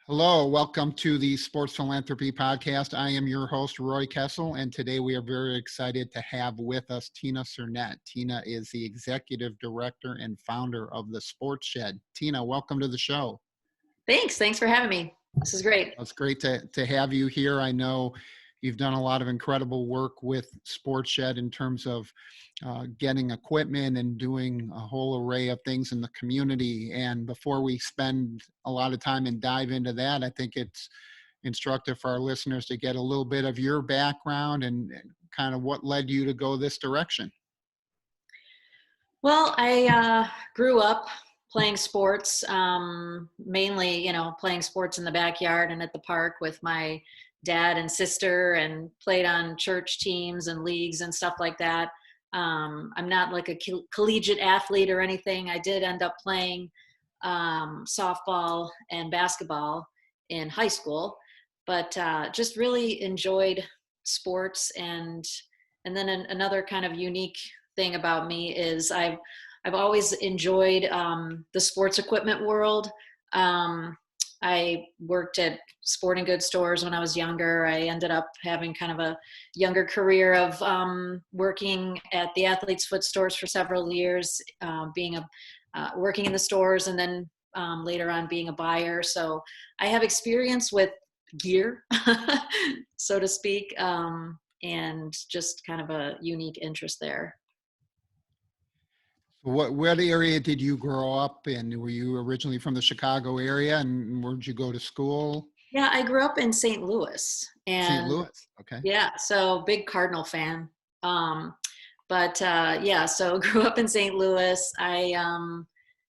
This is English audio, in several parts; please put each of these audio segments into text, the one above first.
Hello, welcome to the Sports Philanthropy Podcast. I am your host, Roy Kessel, and today we are very excited to have with us Tina Sernett. Tina is the Executive Director and founder of the Sports Shed. Tina, welcome to the show. Thanks for having me. This is great. It's great to have you here. I know you've done a lot of incredible work with Sports Shed in terms of getting equipment and doing a whole array of things in the community. And before we spend a lot of time and dive into that, I think it's instructive for our listeners to get a little bit of your background and kind of what led you to go this direction. Well, I grew up playing sports, mainly, playing sports in the backyard and at the park with my dad and sister, and played on church teams and leagues and stuff like that. I'm not like a collegiate athlete or anything. I did end up playing softball and basketball in high school, but just really enjoyed sports. And then another kind of unique thing about me is I've always enjoyed the sports equipment world. I worked at sporting goods stores when I was younger. I ended up having kind of a younger career of working at the Athlete's Foot stores for several years, working in the stores, and then later on being a buyer. So I have experience with gear, so to speak, and just kind of a unique interest there. What area did you grow up in? Were you originally from the Chicago area, and where did you go to school? Yeah, I grew up in St. Louis. St. Louis, okay. Yeah, so big Cardinal fan. So grew up in St. Louis. I,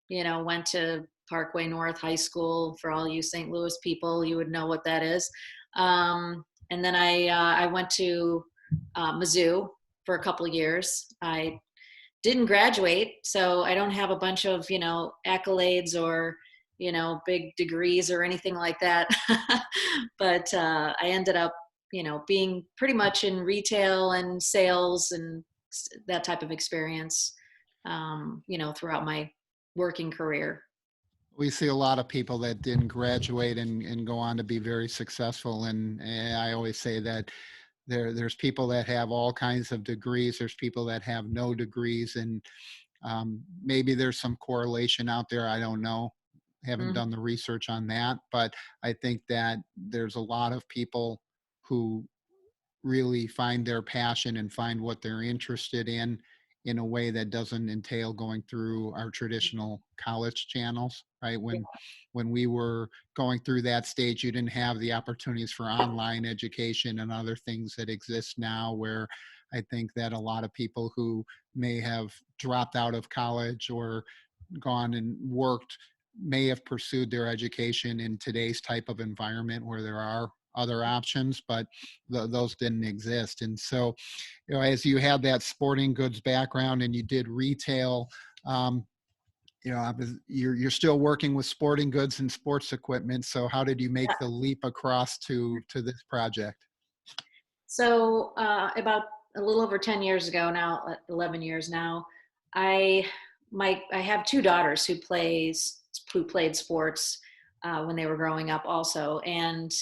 went to Parkway North High School. For all you St. Louis people, you would know what that is. And then I went to Mizzou for a couple of years. I didn't graduate, so I don't have a bunch of, accolades or, big degrees or anything like that. But I ended up, being pretty much in retail and sales and that type of experience, throughout my working career. We see a lot of people that didn't graduate and go on to be very successful. And I always say that there's people that have all kinds of degrees. There's people that have no degrees, and maybe there's some correlation out there. I don't know. Haven't done the research on that, but I think that there's a lot of people who really find their passion and find what they're interested in a way that doesn't entail going through our traditional college channels, right? When we were going through that stage, you didn't have the opportunities for online education and other things that exist now, where I think that a lot of people who may have dropped out of college or gone and worked may have pursued their education in today's type of environment where there are other options, but those didn't exist. And so, as you had that sporting goods background and you did retail, you're still working with sporting goods and sports equipment. So how did you make the leap across to this project? So about a little over 10 years ago now, 11 years now, I have two daughters who played sports when they were growing up also. And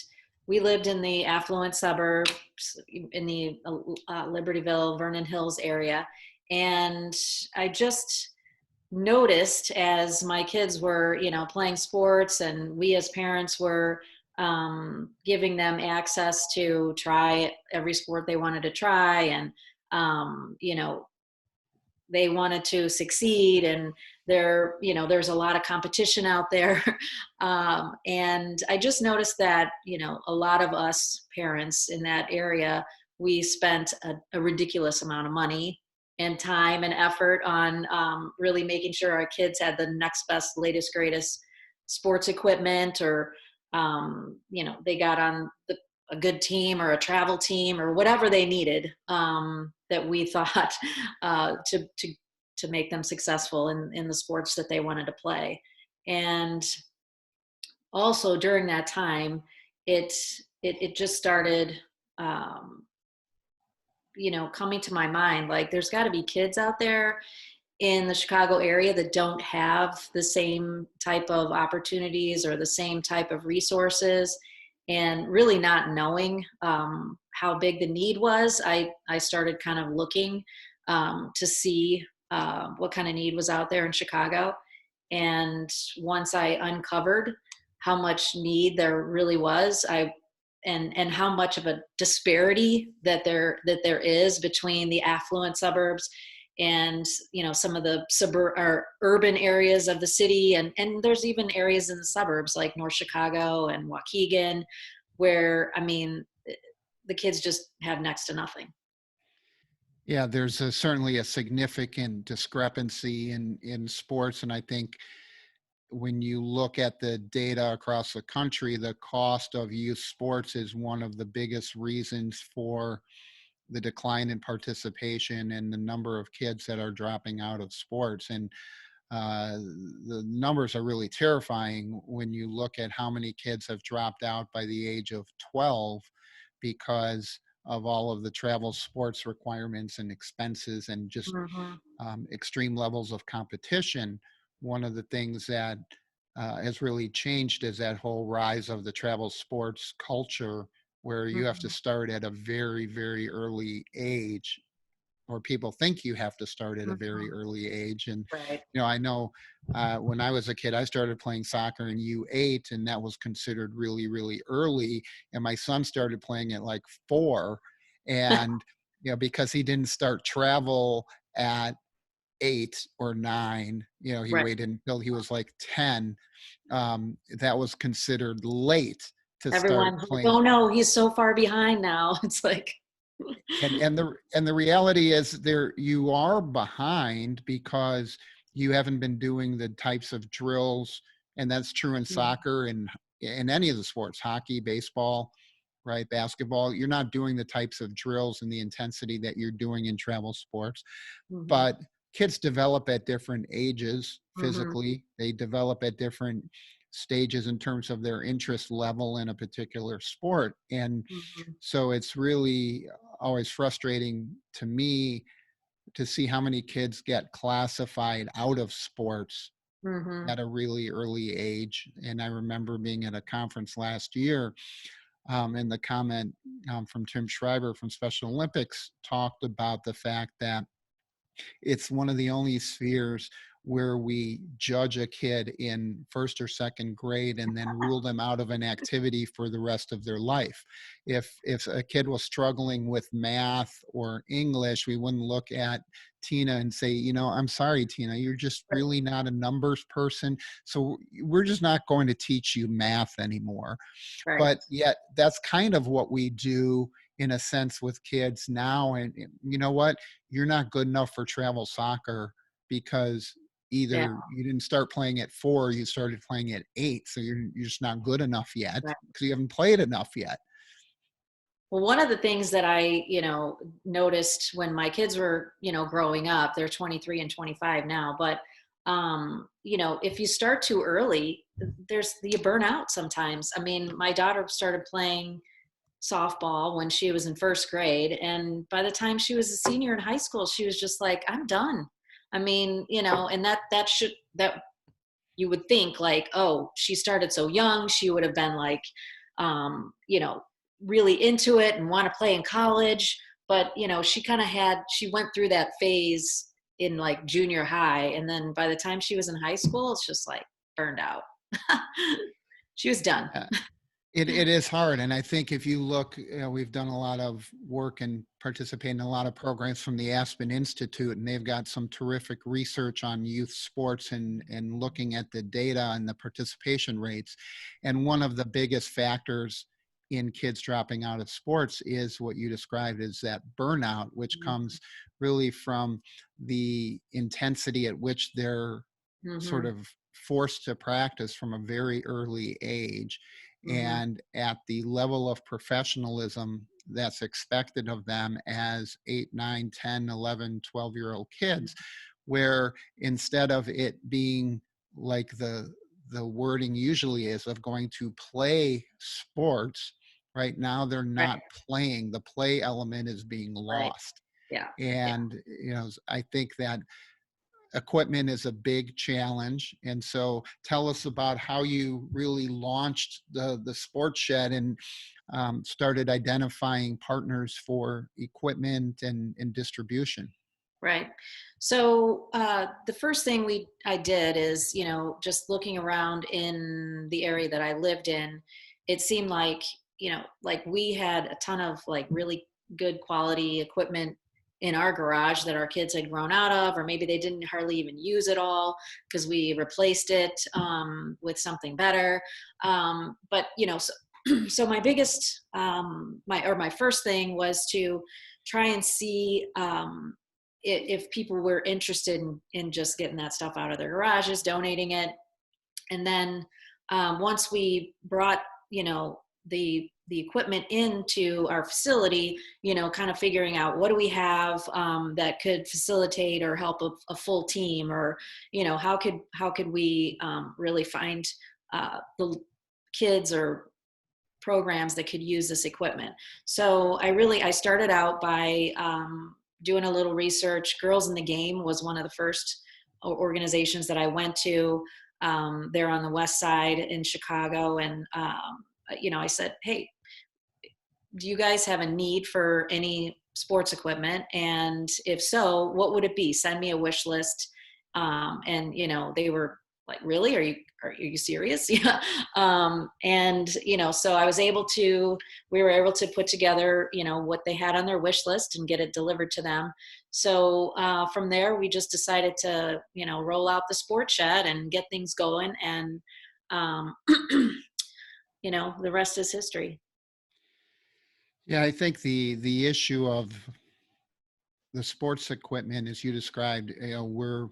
we lived in the affluent suburbs in the Libertyville, Vernon Hills area. And I just noticed as my kids were, playing sports, and we as parents were giving them access to try every sport they wanted to try. And, they wanted to succeed, and there's a lot of competition out there. And I just noticed that, a lot of us parents in that area, we spent a ridiculous amount of money and time and effort on really making sure our kids had the next best, latest, greatest sports equipment, or, they got on a good team or a travel team or whatever they needed that we thought to make them successful in the sports that they wanted to play. And also during that time, it just started, coming to my mind, like there's got to be kids out there in the Chicago area that don't have the same type of opportunities or the same type of resources, and really not knowing how big the need was, I started kind of looking to see what kind of need was out there in Chicago. And once I uncovered how much need there really was, and how much of a disparity that there is between the affluent suburbs and some of the suburb or urban areas of the city, and there's even areas in the suburbs like North Chicago and Waukegan, where the kids just have next to nothing. Yeah, there's certainly a significant discrepancy in sports, and I think when you look at the data across the country, the cost of youth sports is one of the biggest reasons for the decline in participation and the number of kids that are dropping out of sports. And uh, the numbers are really terrifying when you look at how many kids have dropped out by the age of 12 because of all of the travel sports requirements and expenses and just Mm-hmm. extreme levels of competition. One of the things that has really changed is that whole rise of the travel sports culture, where you have to Mm-hmm. start at a very, very early age, or people think you have to start at a very Mm-hmm. early age. And, Right. I know when I was a kid, I started playing soccer in U8, and that was considered really, really early. And my son started playing at like 4. And, because he didn't start travel at 8 or 9, he Right. waited until he was like 10. That was considered late to start Everyone's like, playing. oh no, he's so far behind now. It's like, And the reality is, there you are behind because you haven't been doing the types of drills, and that's true in soccer and in any of the sports, hockey, baseball, right, basketball. You're not doing the types of drills and the intensity that you're doing in travel sports. mm-hmm. But kids develop at different ages Mm-hmm. physically. They develop at different stages in terms of their interest level in a particular sport. And Mm-hmm. so it's really always frustrating to me to see how many kids get classified out of sports Mm-hmm. at a really early age. And I remember being at a conference last year, and the comment from Tim Schreiber from Special Olympics talked about the fact that it's one of the only spheres where we judge a kid in first or second grade and then rule them out of an activity for the rest of their life. If a kid was struggling with math or English, we wouldn't look at Tina and say, I'm sorry, Tina, you're just Right. really not a numbers person, so we're just not going to teach you math anymore. Right. But yet that's kind of what we do in a sense with kids now. And you know what, you're not good enough for travel soccer because Yeah. either you didn't start playing at 4, you started playing at 8, so you're just not good enough yet Right. because you haven't played enough yet. Well, one of the things that I, noticed when my kids were, growing up, they're 23 and 25 now, but, if you start too early, you burn out sometimes. I mean, my daughter started playing softball when she was in first grade. And by the time she was a senior in high school, she was just like, I'm done. I mean, and that you would think like, oh, she started so young, she would have been like, um, you know, really into it and want to play in college. But, she went through that phase in like junior high. And then by the time she was in high school, it's just like burned out. She was done. Uh, it is hard. And I think if you look, we've done a lot of work and participate in a lot of programs from the Aspen Institute, and they've got some terrific research on youth sports and looking at the data and the participation rates. And one of the biggest factors in kids dropping out of sports is what you described as that burnout, which comes really from the intensity at which they're sort Mm-hmm. of forced to practice from a very early age, Mm-hmm. and at the level of professionalism that's expected of them as 8, 9, 10, 11, 12-year-old kids, where instead of it being like the wording usually is of going to play sports, right now they're Right. not playing. The play element is being Right. lost. Yeah. Yeah. And I think that equipment is a big challenge. And so tell us about how you really launched the sports shed and started identifying partners for equipment and distribution. Right. So the first thing I did is, just looking around in the area that I lived in, it seemed like, like we had a ton of like really good quality equipment in our garage that our kids had grown out of, or maybe they didn't hardly even use it all because we replaced it with something better. But so, so my biggest, my first thing was to try and see if people were interested in just getting that stuff out of their garages, donating it. And then once we brought, the equipment into our facility, kind of figuring out what do we have that could facilitate or help a full team, or, how could we really find the kids or programs that could use this equipment. So I started out by doing a little research. Girls in the Game was one of the first organizations that I went to. They're on the west side in Chicago. And, I said, hey, do you guys have a need for any sports equipment? And if so, what would it be? Send me a wish list. And, they were like, really? Are you serious? Yeah. And, so we were able to put together, what they had on their wish list and get it delivered to them. So from there, we just decided to, roll out the sports shed and get things going. And, the rest is history. Yeah, I think the issue of the sports equipment, as you described, we're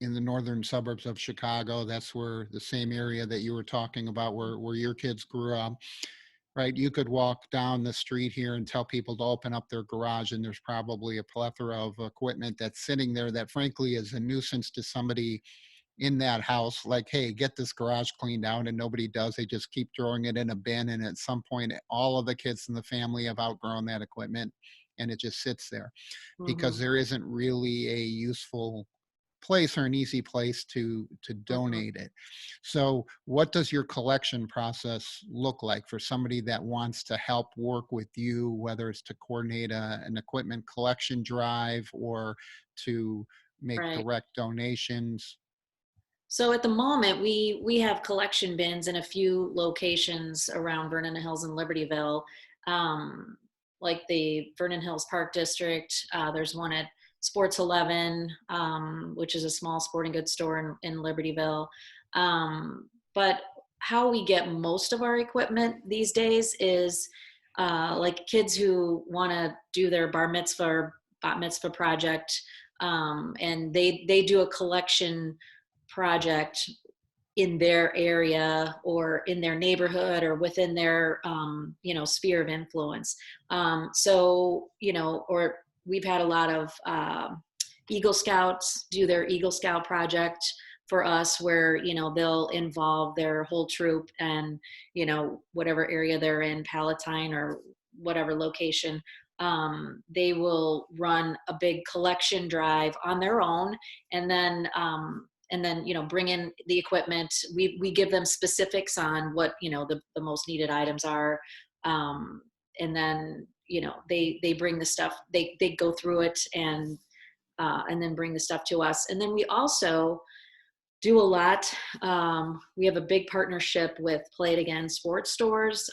in the northern suburbs of Chicago. That's where the same area that you were talking about, where your kids grew up, right? You could walk down the street here and tell people to open up their garage, and there's probably a plethora of equipment that's sitting there that, frankly, is a nuisance to somebody in that house. Like, hey, get this garage cleaned out, and nobody does. They just keep throwing it in a bin, and at some point, all of the kids in the family have outgrown that equipment, and it just sits there because Mm-hmm. there isn't really a useful place or an easy place to Mm-hmm. donate it. So what does your collection process look like for somebody that wants to help work with you, whether it's to coordinate an equipment collection drive or to make Right. direct donations? So at the moment, we have collection bins in a few locations around Vernon Hills and Libertyville, um, like the Vernon Hills Park District. There's one at Sports 11, which is a small sporting goods store in Libertyville. But how we get most of our equipment these days is like kids who want to do their bar mitzvah or bat mitzvah project, and they do a collection project in their area or in their neighborhood or within their sphere of influence. So or we've had a lot of Eagle Scouts do their Eagle Scout project for us, where they'll involve their whole troop and whatever area they're in, Palatine or whatever location. They will run a big collection drive on their own, and then bring in the equipment. We give them specifics on what the most needed items are, and then they bring the stuff, they go through it and then bring the stuff to us. And then we also do a lot. We have a big partnership with Play It Again sports stores.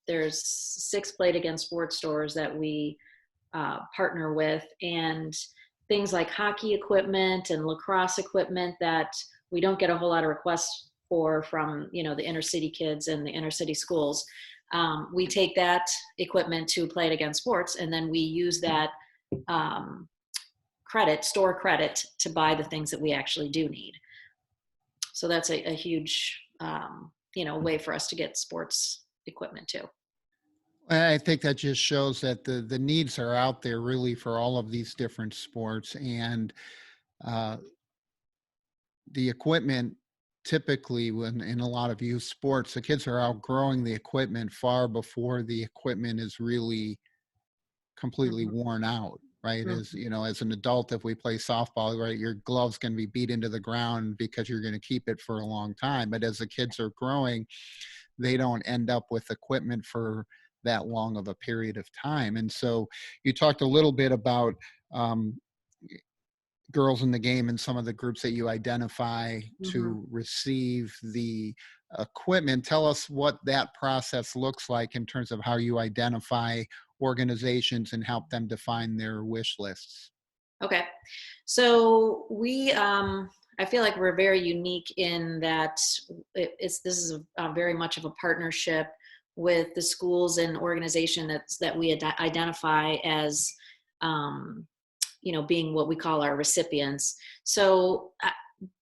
There's 6 Play It Again sports stores that we partner with, and things like hockey equipment and lacrosse equipment that we don't get a whole lot of requests for from the inner city kids and the inner city schools. We take that equipment to Play It Again Sports, and then we use that store credit to buy the things that we actually do need. So that's a huge way for us to get sports equipment too. I think that just shows that the needs are out there really for all of these different sports, and uh, the equipment typically, when in a lot of youth sports, the kids are outgrowing the equipment far before the equipment is really completely Mm-hmm. worn out. right? Mhm. As you know, as an adult, if we play softball, right, your gloves can be beat into the ground because you're going to keep it for a long time. But as the kids are growing, they don't end up with equipment for that long of a period of time. And so you talked a little bit about um, girls in the game and some of the groups that you identify Mhm. to receive the equipment. Tell us what that process looks like in terms of how you identify organizations and help them define their wish lists. Okay. So I feel like we're very unique in that this is very much of a partnership with the schools and organization that we identify as, um, being what we call our recipients. So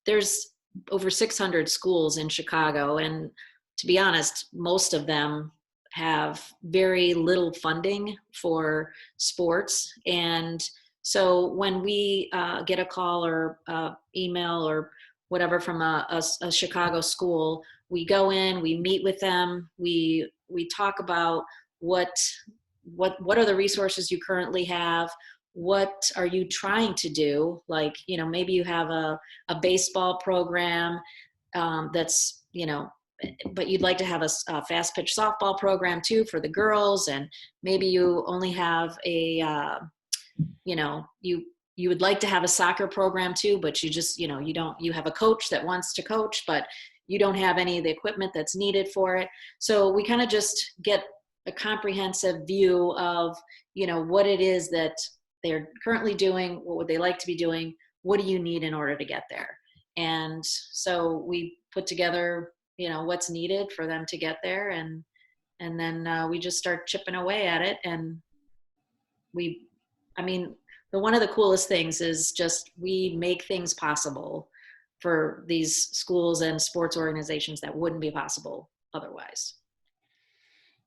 there's over 600 schools in Chicago, and to be honest, most of them have very little funding for sports. And so when we get a call or email or whatever from a Chicago school, we go in, we meet with them, we talk about what what are the resources you currently have, what are you trying to do, like maybe you have a baseball program that's but you'd like to have a fast pitch softball program too for the girls, and maybe you only have a you would like to have a soccer program too, but you just you have a coach that wants to coach, but you don't have any of the equipment that's needed for it. So we kind of just get a comprehensive view of what it is that they're currently doing, what would they like to be doing, what do you need in order to get there. And so we put together what's needed for them to get there, and then we just start chipping away at it. And we I mean, one of the coolest things is just we make things possible for these schools and sports organizations that wouldn't be possible otherwise.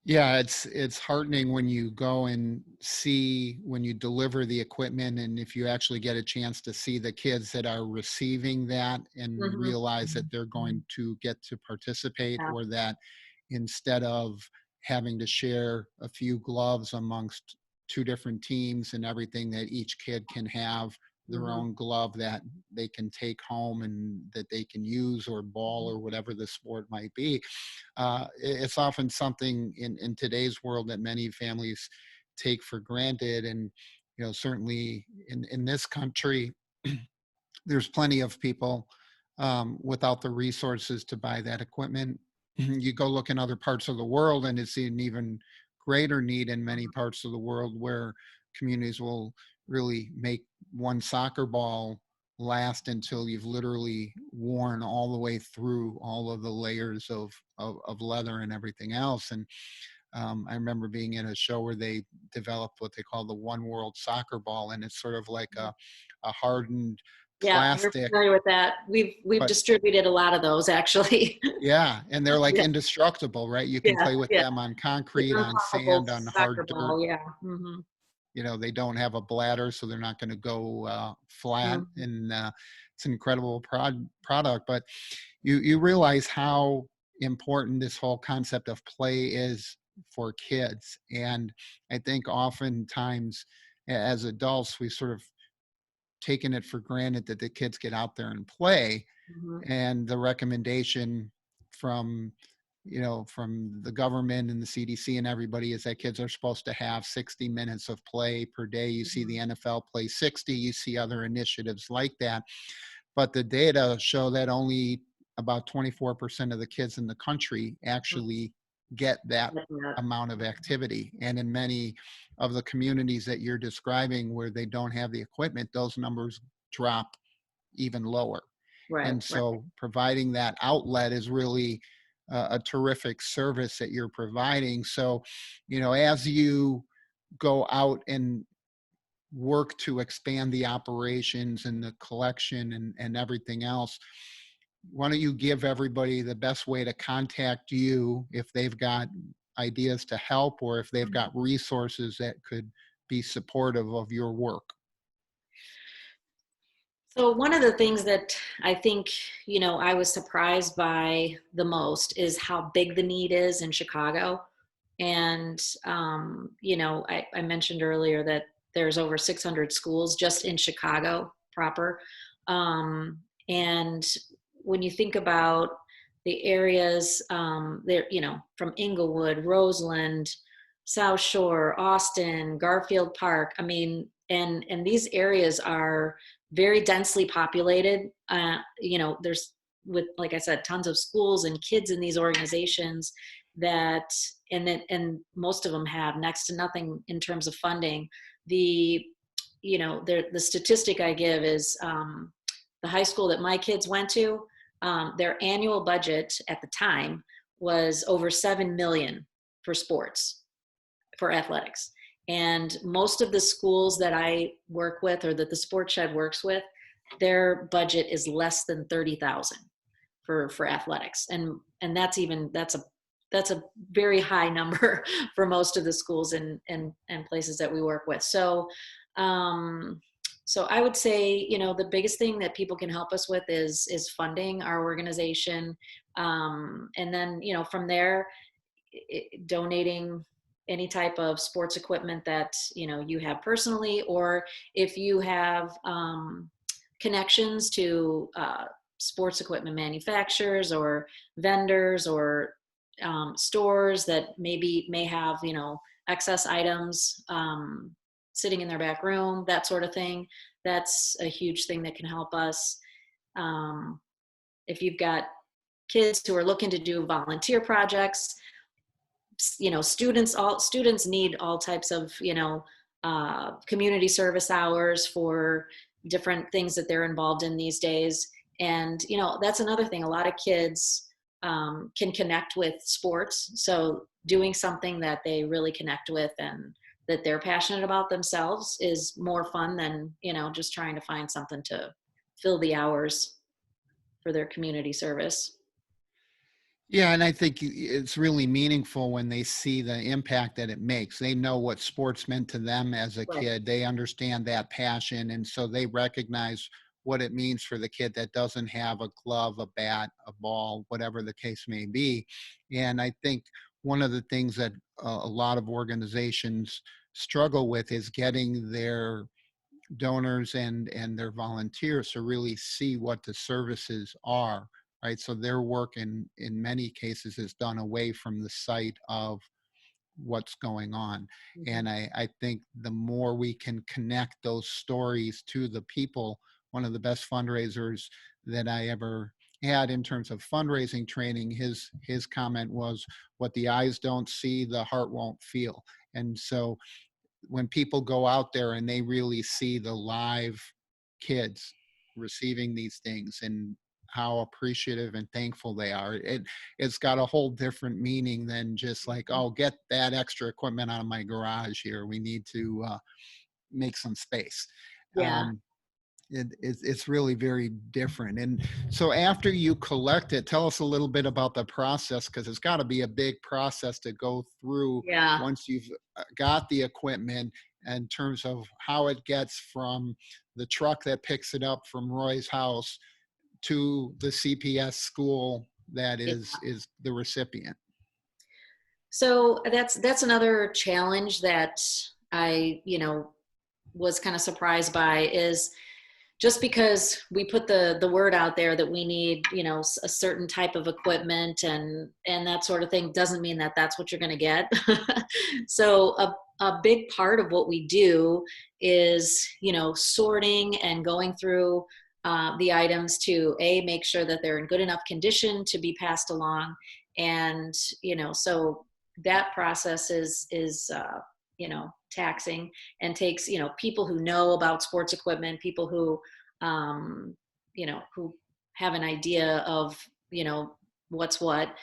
Yeah, it's heartening when you go and see when you deliver the equipment, and if you actually get a chance to see the kids that are receiving that and Mm-hmm. realize that they're going to get to participate, Yeah. or that instead of having to share a few gloves amongst two different teams and everything, that each kid can have their Mm-hmm. own glove that they can take home and that they can use, or ball, or whatever the sport might be. It's often something in today's world that many families take for granted. And certainly in this country, there's plenty of people without the resources to buy that equipment. You go look in other parts of the world, and it's an even greater need in many parts of the world, where communities will really make one soccer ball last until you've literally worn all the way through all of the layers of leather and everything else. And I remember being in a show where they developed what they call the one world soccer ball, and it's sort of like a hardened Yeah, we're plastic, familiar with that. We've but distributed a lot of those actually. yeah, and they're like Yeah, indestructible, right? You can yeah, play with yeah. them on The concrete, on unpoppable sand, on soccer hard dirt. ball. Yeah. Mm-hmm. They don't have a bladder, so they're not going to go flat. Mm-hmm. And it's an incredible product. But you realize how important this whole concept of play is for kids. And I think oftentimes as adults, we sort of taken it for granted that the kids get out there and play. Mm-hmm. And the recommendation from from the government and the CDC and everybody is that kids are supposed to have 60 minutes of play per day. You see the NFL play 60, you see other initiatives like that, but the data show that only about 24% of the kids in the country actually get that Mm-hmm. amount of activity. And in many of the communities that you're describing where they don't have the equipment, those numbers drop even lower. Right. And Right. so providing that outlet is really a terrific service that you're providing. So, as you go out and work to expand the operations and the collection and everything else, why don't you give everybody the best way to contact you if they've got ideas to help, or if they've got resources that could be supportive of your work? So one of the things that I think, I was surprised by the most is how big the need is in Chicago. And, I mentioned earlier that there's over 600 schools just in Chicago proper. And when you think about the areas there, from Inglewood, Roseland, South Shore, Austin, Garfield Park, I mean, and these areas are very densely populated. There's, with, like I said, tons of schools and kids in these organizations and most of them have next to nothing in terms of funding. The statistic I give is the high school that my kids went to, their annual budget at the time was over $7 million for sports, for athletics. And most of the schools that I work with, or that the Sports Shed works with, their budget is less than $30,000 for athletics. And that's a very high number for most of the schools and places that we work with. So I would say, the biggest thing that people can help us with is funding our organization. And then, from there, donating any type of sports equipment that, you have personally, or if you have connections to sports equipment manufacturers or vendors or stores that may have, excess items sitting in their back room, that sort of thing. That's a huge thing that can help us. If you've got kids who are looking to do volunteer projects, students need all types of, community service hours for different things that they're involved in these days. And, that's another thing. A lot of kids can connect with sports. So doing something that they really connect with and that they're passionate about themselves is more fun than, just trying to find something to fill the hours for their community service. Yeah, and I think it's really meaningful when they see the impact that it makes. They know what sports meant to them as a kid. They understand that passion, and so they recognize what it means for the kid that doesn't have a glove, a bat, a ball, whatever the case may be. And I think one of the things that a lot of organizations struggle with is getting their donors and their volunteers to really see what the services are, right? So their work in many cases is done away from the site of what's going on. Mm-hmm. And I think the more we can connect those stories to the people, one of the best fundraisers that I ever had in terms of fundraising training, his comment was, what the eyes don't see, the heart won't feel. And so when people go out there and they really see the live kids receiving these things and how appreciative and thankful they are, it's got a whole different meaning than just like, oh, get that extra equipment out of my garage here. We need to make some space. Yeah. It's really very different. And so after you collect it, tell us a little bit about the process, because it's got to be a big process to go through once you've got the equipment, in terms of how it gets from the truck that picks it up from Roy's house to the CPS school that is the recipient. So that's another challenge that I, was kind of surprised by, is just because we put the word out there that we need, a certain type of equipment and that sort of thing, doesn't mean that that's what you're going to get. So a big part of what we do is, sorting and going through the items to make sure that they're in good enough condition to be passed along. And, so that process is taxing and takes, people who know about sports equipment, people who, who have an idea of, what's what.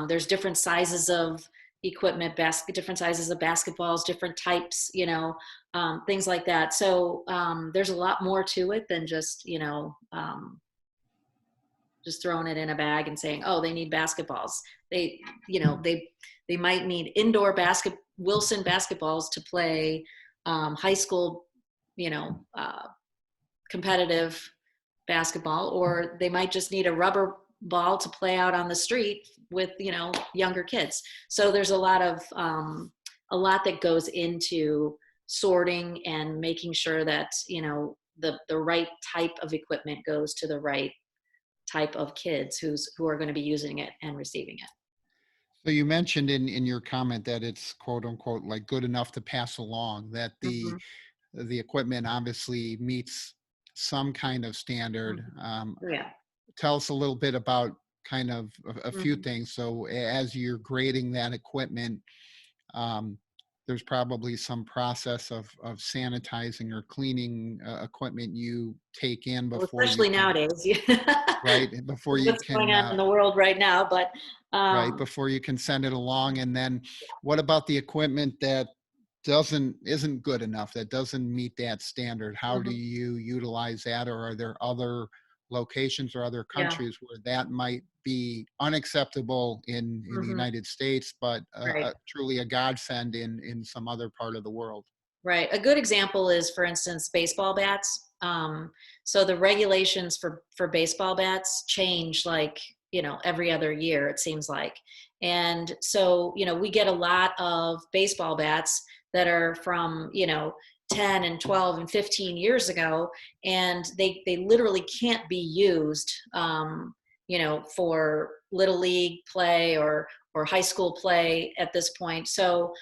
There's different sizes of equipment, different sizes of basketballs, different types, things like that. So there's a lot more to it than just, just throwing it in a bag and saying, oh, they need basketballs. They might need indoor Wilson basketballs to play high school, competitive basketball, or they might just need a rubber ball to play out on the street with, younger kids. So there's a lot that goes into sorting and making sure that, the right type of equipment goes to the right type of kids who are going to be using it and receiving it. So you mentioned in your comment that it's quote unquote like good enough to pass along, that Hmm. the equipment obviously meets some kind of standard. Hmm. Yeah. Tell us a little bit about kind of a few Hmm. things. So as you're grading that equipment, um, there's probably some process of sanitizing or cleaning equipment you take in Well, before you especially can, nowadays, right? Before you what's going can, on in the world right now. But right? um, Before you can send it along. And then what about the equipment that isn't good enough, that doesn't meet that standard? How do mhm, you utilize that? Or are there other locations or other yeah, countries where that might be unacceptable in the hmm, United States, but right. truly a godsend in some other part of the world? Right. A good example is, for instance, baseball bats. So the regulations for baseball bats change like, every other year, it seems like. And so, we get a lot of baseball bats that are from, 10 and 12 and 15 years ago, and they literally can't be used, for little league play or high school play at this point. So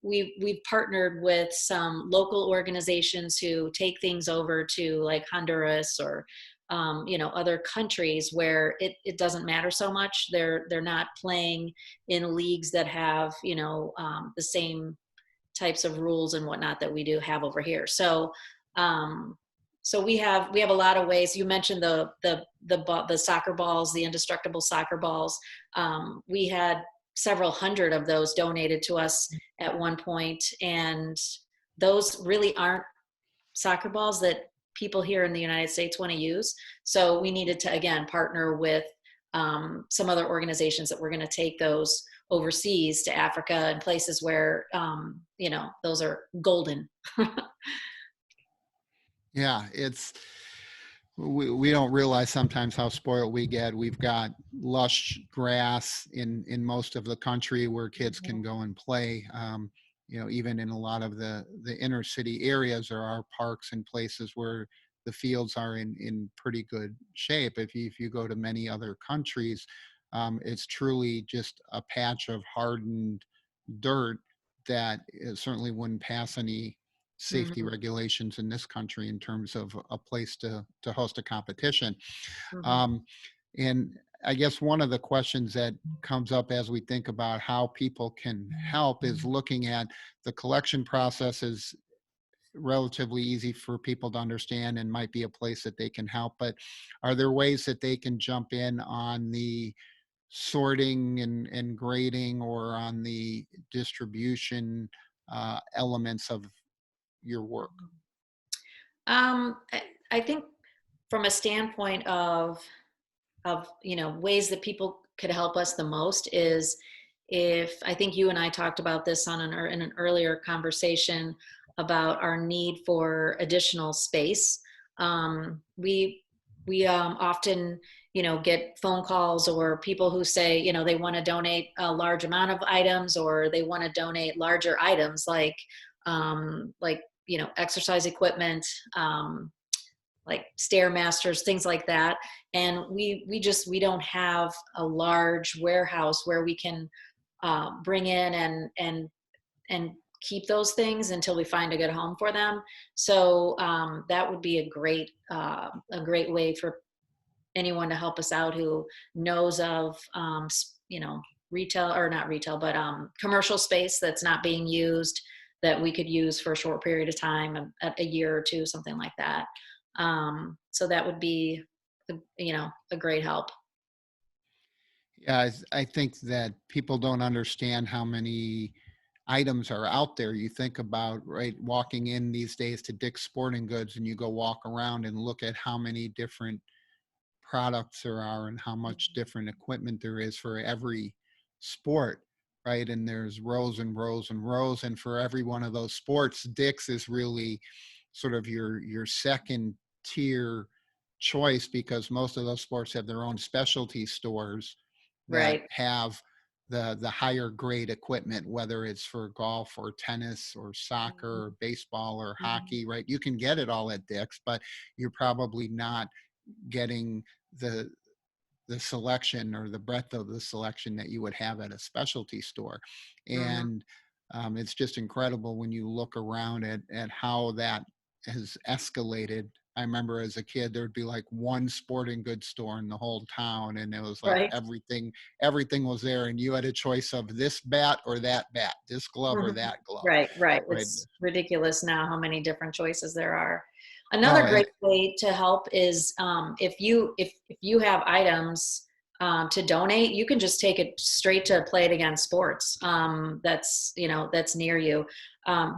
we've partnered with some local organizations who take things over to like Honduras or other countries where it doesn't matter so much. They're not playing in leagues that have the same types of rules and whatnot that we do have over here. Um, so we have a lot of ways. You mentioned the soccer balls, the indestructible soccer balls. We had several hundred of those donated to us at one point, and those really aren't soccer balls that people here in the United States want to use. So we needed to again partner with some other organizations that were going to take those overseas to Africa and places where those are golden. Yeah, we don't realize sometimes how spoiled we get. We've got lush grass in most of the country where kids can go and play. Even in a lot of the inner city areas, there are parks and places where the fields are in pretty good shape. If you go to many other countries, it's truly just a patch of hardened dirt that certainly wouldn't pass any safety Hmm. regulations in this country in terms of a place to host a competition. Hmm. Um, and I guess one of the questions that comes up as we think about how people can help is looking at the collection process is relatively easy for people to understand and might be a place that they can help. But are there ways that they can jump in on the sorting and grading or on the distribution elements of your work? I think from a standpoint of ways that people could help us the most is, if I think you and I talked about this in an earlier conversation about our need for additional space. We often get phone calls or people who say they want to donate a large amount of items, or they want to donate larger items like exercise equipment, like stairmasters, things like that. And we don't have a large warehouse where we can bring in and keep those things until we find a good home for them. So that would be a great way for anyone to help us out who knows of retail, or not retail, but commercial space that's not being used, that we could use for a short period of time, a year or two, something like that. So that would be a great help. Yeah, I think that people don't understand how many items are out there. You think about, right, walking in these days to Dick's Sporting Goods and you go walk around and look at how many different products there are and how much different equipment there is for every sport, right? And there's rows and rows and rows. And for every one of those sports, Dick's is really sort of your second tier choice, because most of those sports have their own specialty stores that Right. have the higher grade equipment, whether it's for golf or tennis or soccer or baseball or Mhm. hockey, right? You can get it all at Dick's, but you're probably not getting the the selection or the breadth of the selection that you would have at a specialty store. Mhm. And it's just incredible when you look around at how that has escalated. I remember as a kid, there'd be like one sporting goods store in the whole town, and it was like Right. everything was there, and you had a choice of this bat or that bat, this glove or Mhm. that glove, Right, right. right? It's ridiculous now how many different choices there are. Oh, Another and great way to help is if you have items to donate, you can just take it straight to Play It Again Sports. That's that's near you.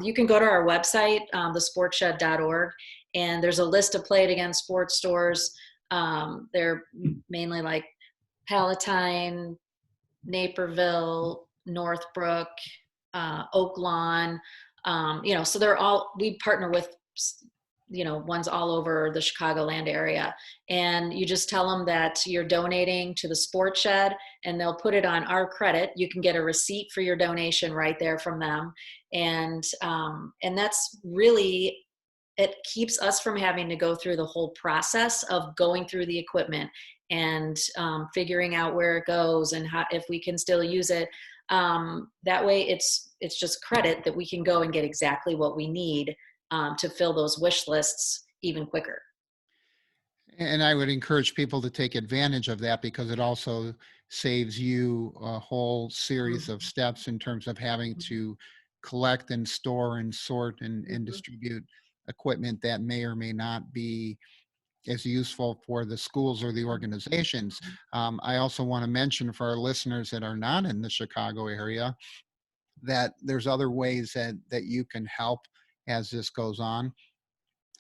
You can go to our website, thesportshed.org, and there's a list of Play It Again Sports stores. They're mainly like Palatine, Naperville, Northbrook, Oak Lawn. So they're all, we partner with, ones all over the Chicagoland area. And you just tell them that you're donating to the Sports Shed, and they'll put it on our credit. You can get a receipt for your donation right there from them. And that's really, it keeps us from having to go through the whole process of going through the equipment and figuring out where it goes and how, if we can still use it. That way it's just credit that we can go and get exactly what we need to fill those wish lists even quicker. And I would encourage people to take advantage of that because it also saves you a whole series of Mhm. steps in terms of having to collect and store and sort and Mhm. distribute equipment that may or may not be as useful for the schools or the organizations. I also want to mention for our listeners that are not in the Chicago area that there's other ways that you can help as this goes on.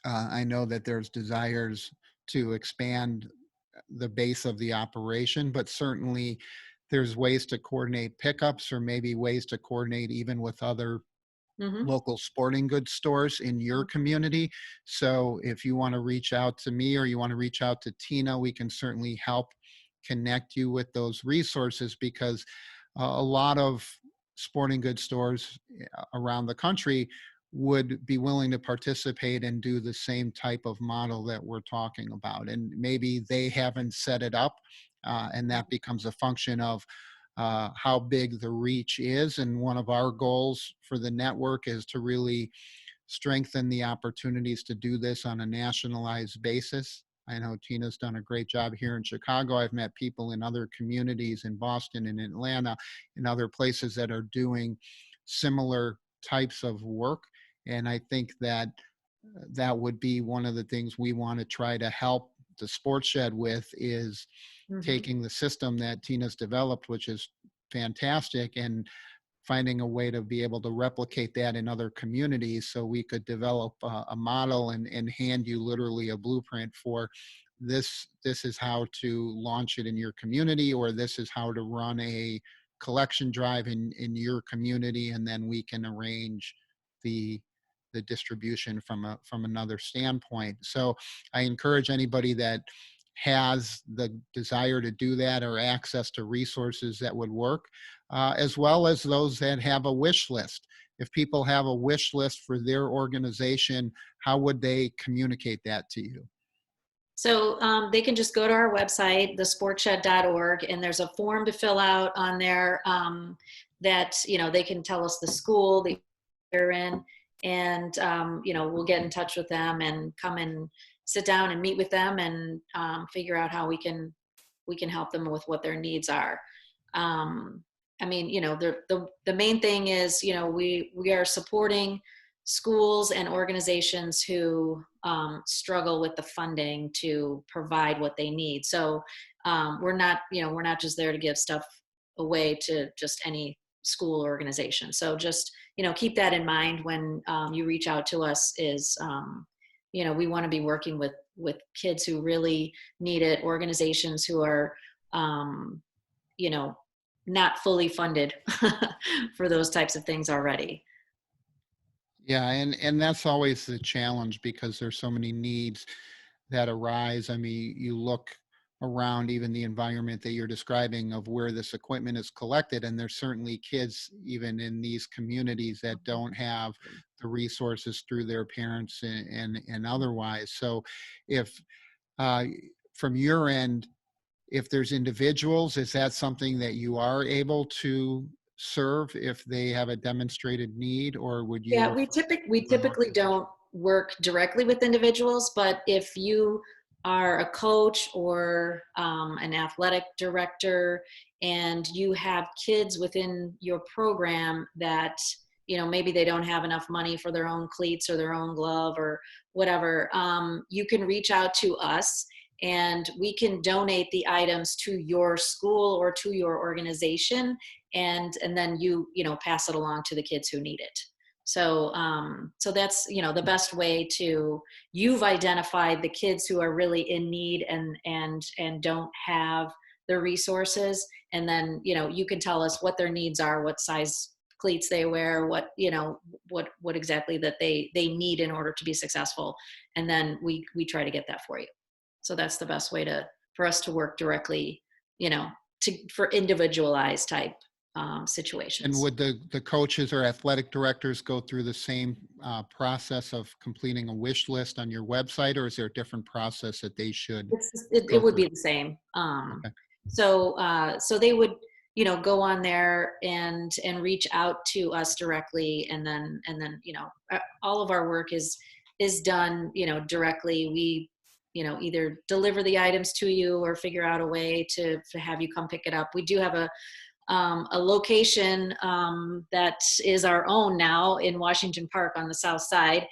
I know that there's desires to expand the base of the operation, but certainly there's ways to coordinate pickups or maybe ways to coordinate even with other Mhm. local sporting goods stores in your community. So if you want to reach out to me or you want to reach out to Tina, we can certainly help connect you with those resources because a lot of sporting goods stores around the country would be willing to participate and do the same type of model that we're talking about. And maybe they haven't set it up, and that becomes a function of how big the reach is. And one of our goals for the network is to really strengthen the opportunities to do this on a nationalized basis. I know Tina's done a great job here in Chicago. I've met people in other communities in Boston and Atlanta and other places that are doing similar types of work. And I think that that would be one of the things we want to try to help the sports shed with is Mhm. taking the system that Tina's developed, which is fantastic, and finding a way to be able to replicate that in other communities so we could develop a model and hand you literally a blueprint for this is how to launch it in your community, or this is how to run a collection drive in your community, and then we can arrange the the distribution from another standpoint. So I encourage anybody that has the desire to do that or access to resources that would work, as well as those that have a wish list. If people have a wish list for their organization, how would they communicate that to you? So they can just go to our website, thesportshed.org, and there's a form to fill out on there that they can tell us the school that they're in, and we'll get in touch with them and come and sit down and meet with them and figure out how we can help them with what their needs are. Um, I mean, the main thing is, we are supporting schools and organizations who struggle with the funding to provide what they need. So we're not just there to give stuff away to just any school organization. So just keep that in mind when you reach out to us. Is we want to be working with kids who really need it, organizations who are um, you know not fully funded for those types of things already. Yeah, and that's always the challenge because there's so many needs that arise. I mean, you look around even the environment that you're describing of where this equipment is collected. And there's certainly kids even in these communities that don't have the resources through their parents and otherwise. So if uh, from your end, if there's individuals, is that something that you are able to serve if they have a demonstrated need, or would you Yeah, refer we to an typically organization? don't work directly with individuals, but if you are a coach or an athletic director and you have kids within your program that, you know, maybe they don't have enough money for their own cleats or their own glove or whatever, you can reach out to us and we can donate the items to your school or to your organization, and then you know, pass it along to the kids who need it. So so that's, you know, the best way to, you've identified the kids who are really in need and don't have the resources, and then, you know, you can tell us what their needs are, what size cleats they wear, what, you know, what exactly that they need in order to be successful, and then we try to get that for you. So that's the best way to, for us to work directly, you know, for individualized type And situations. would the coaches or athletic directors go through the same process of completing a wish list on your website, or is there a different process that they should It go would through? be the same. Okay. So they would, you know, go on there and reach out to us directly, and then you know, all of our work is done, you know, directly. We, you know, either deliver the items to you or figure out a way to have you come pick it up. We do have a location that is our own now in Washington Park on the south side.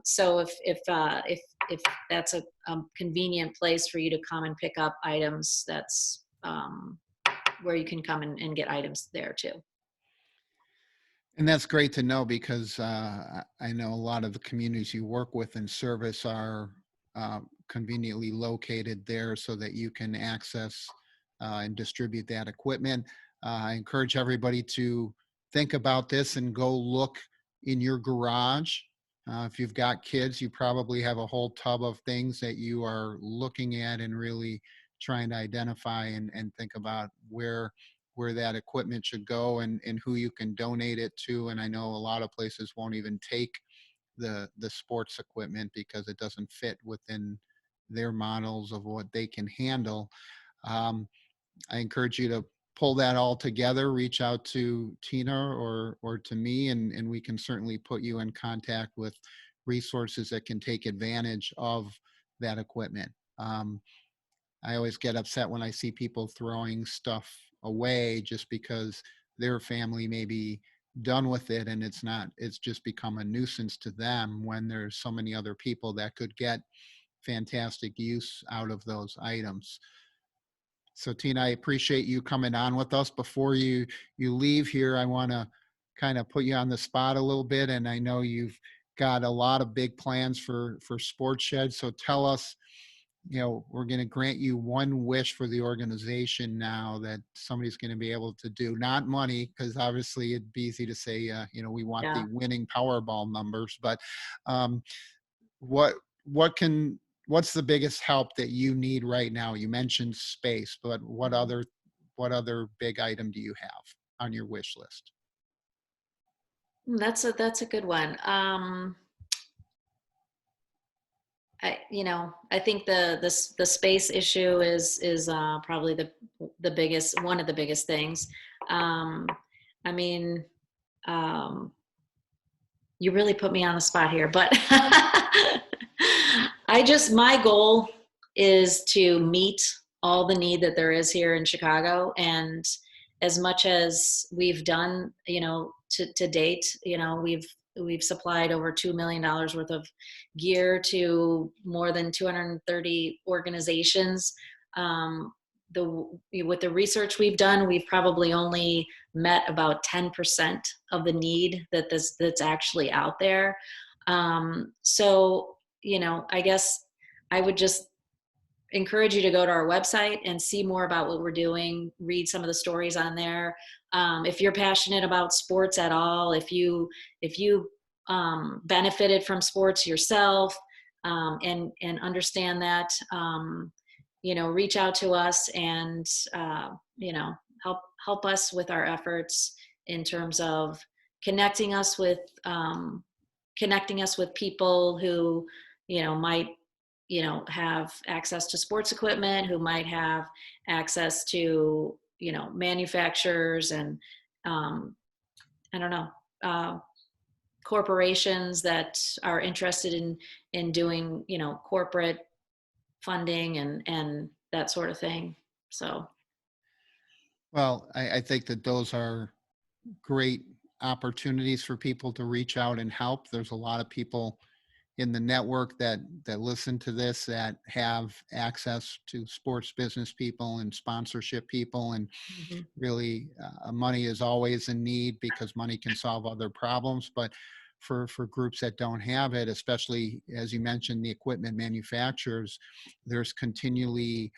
So if that's a convenient place for you to come and pick up items, that's where you can come and get items there too. And that's great to know because I know a lot of the communities you work with in service are conveniently located there so that you can access and distribute that equipment. I encourage everybody to think about this and go look in your garage. If you've got kids, you probably have a whole tub of things that you are looking at and really trying to identify and think about where that equipment should go and who you can donate it to. And I know a lot of places won't even take the sports equipment because it doesn't fit within their models of what they can handle. Um, I encourage you to pull that all together, reach out to Tina or to me, and we can certainly put you in contact with resources that can take advantage of that equipment. I always get upset when I see people throwing stuff away just because their family may be done with it and it's just become a nuisance to them when there's so many other people that could get fantastic use out of those items. So Tina, I appreciate you coming on with us. Before you leave here, I want to kind of put you on the spot a little bit, and I know you've got a lot of big plans for Sports Shed. So tell us, you know, we're going to grant you one wish for the organization now that somebody's going to be able to do. Not money, because obviously it'd be easy to say, you know, we want Yeah. the winning Powerball numbers, but um, what what can what's the biggest help that you need right now? You mentioned space, but what other big item do you have on your wish list? That's a good one. You know, I think the space issue is probably the biggest, one of the biggest things. Um, I mean, um, you really put me on the spot here, but my goal is to meet all the need that there is here in Chicago. And as much as we've done, you know, to date, you know, we've supplied over $2 million worth of gear to more than 230 organizations. Um, with the research we've done, we've probably only met about 10% of the need that's actually out there. So, you know, I guess I would just encourage you to go to our website and see more about what we're doing, read some of the stories on there. If you're passionate about sports at all, if you benefited from sports yourself, and understand that, reach out to us and, help us with our efforts in terms of connecting us with people who, might, have access to sports equipment, who might have access to, manufacturers and, I don't know, corporations that are interested in doing, corporate funding and that sort of thing. So, Well, I think that those are great opportunities for people to reach out and help. There's a lot of people in the network that listen to this that have access to sports business people and sponsorship people, and mhm. really money is always in need because money can solve other problems. But for groups that don't have it, especially as you mentioned, the equipment manufacturers, there's continually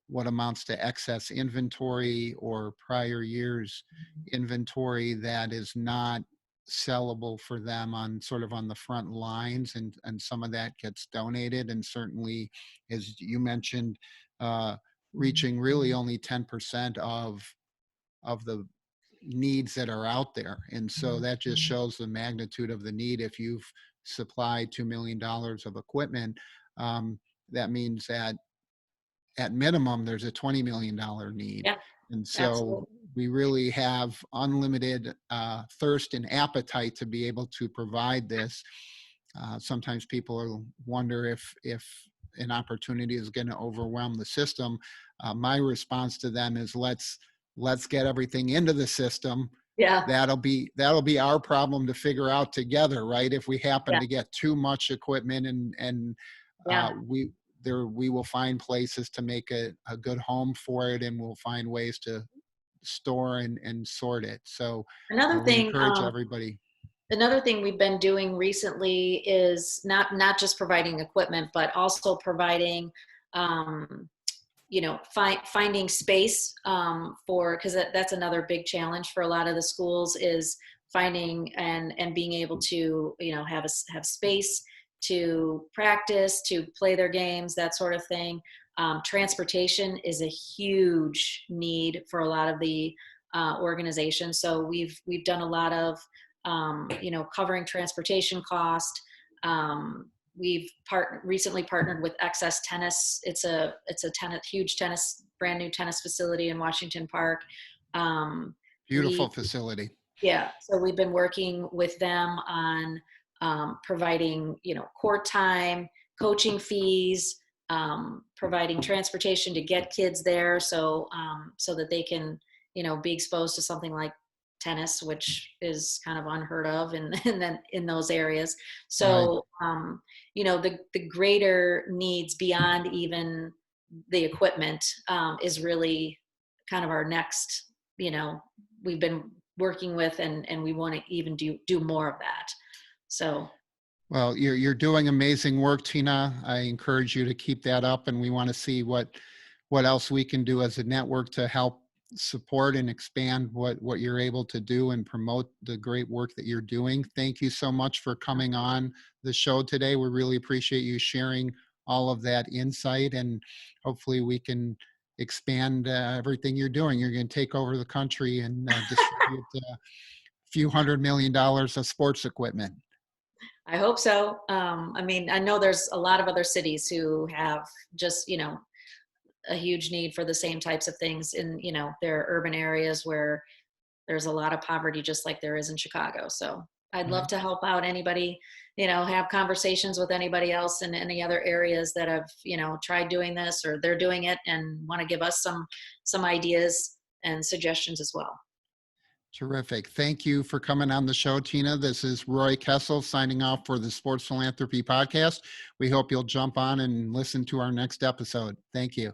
what amounts to excess inventory or prior years inventory that is not sellable for them on sort of on the front lines, and some of that gets donated. And certainly, as you mentioned, reaching really only 10% of the needs that are out there. And so that just shows the magnitude of the need. If you've supplied $2 million of equipment, that means that at minimum, there's a $20 million need. Yeah, And so absolutely. we really have unlimited thirst and appetite to be able to provide this. Sometimes people wonder if an opportunity is going to overwhelm the system. My response to them is let's get everything into the system. Yeah, That'll be our problem to figure out together, right? If we happen yeah, to get too much equipment and yeah. we will find places to make a good home for it, and we'll find ways to store and sort it. So Another we thing, encourage everybody. another thing we've been doing recently is not just providing equipment, but also providing, um, finding space for, because that's another big challenge for a lot of the schools is finding and being able to, have space to practice, to play their games, that sort of thing. Transportation is a huge need for a lot of the organizations. So we've done a lot of, covering transportation cost. We've recently partnered with Excess Tennis. It's a huge brand new tennis facility in Washington Park. Beautiful We facility. Yeah, so we've been working with them on providing, court time, coaching fees, providing transportation to get kids there, so that they can, be exposed to something like tennis, which is kind of unheard of in those areas. Right. So, the greater needs beyond even the equipment is really kind of our next, we've been working with, and we want to even do more of that. So, Well, you're doing amazing work, Tina. I encourage you to keep that up, and we want to see what else we can do as a network to help support and expand what you're able to do and promote the great work that you're doing. Thank you so much for coming on the show today. We really appreciate you sharing all of that insight, and hopefully we can expand everything you're doing. You're going to take over the country and distribute a few $100 million of sports equipment. I hope so. I mean, I know there's a lot of other cities who have just, a huge need for the same types of things in, their urban areas where there's a lot of poverty, just like there is in Chicago. So I'd love Right. to help out anybody, have conversations with anybody else in any other areas that have, tried doing this or they're doing it and want to give us some ideas and suggestions as well. Terrific. Thank you for coming on the show, Tina. This is Roy Kessel signing off for the Sports Philanthropy Podcast. We hope you'll jump on and listen to our next episode. Thank you.